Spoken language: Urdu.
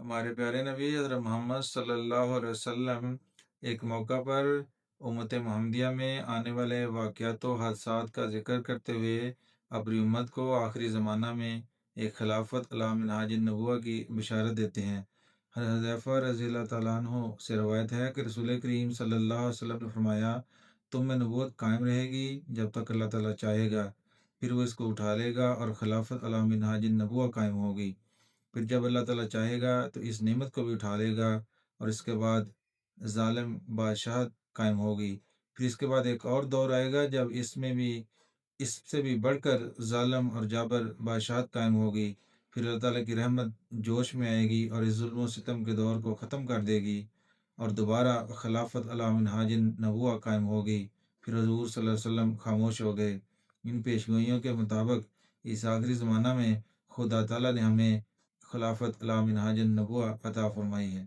ہمارے پیارے نبی حضرت محمد صلی اللہ علیہ وسلم ایک موقع پر امت محمدیہ میں آنے والے واقعات و حادثات کا ذکر کرتے ہوئے اپنی امت کو آخری زمانہ میں ایک خلافت علی منہاج النبوہ کی بشارت دیتے ہیں۔ حضرت حذیفہ رضی اللہ تعالیٰ عنہ سے روایت ہے کہ رسول کریم صلی اللہ علیہ وسلم نے فرمایا، تم میں نبوت قائم رہے گی جب تک اللہ تعالیٰ چاہے گا، پھر وہ اس کو اٹھا لے گا اور خلافت علی منہاج النبوہ قائم ہوگی۔ پھر جب اللہ تعالیٰ چاہے گا تو اس نعمت کو بھی اٹھا لے گا اور اس کے بعد ظالم بادشاہت قائم ہوگی۔ پھر اس کے بعد ایک اور دور آئے گا جب اس سے بھی بڑھ کر ظالم اور جابر بادشاہت قائم ہوگی۔ پھر اللہ تعالیٰ کی رحمت جوش میں آئے گی اور اس ظلم و ستم کے دور کو ختم کر دے گی اور دوبارہ خلافت علی منہاج النبوہ قائم ہوگی۔ پھر حضور صلی اللہ علیہ وسلم خاموش ہو گئے۔ ان پیشگوئیوں کے مطابق اس آخری زمانہ میں خدا تعالیٰ نے ہمیں خلافت علی منہاج النبوہ عطا فرمائی ہے۔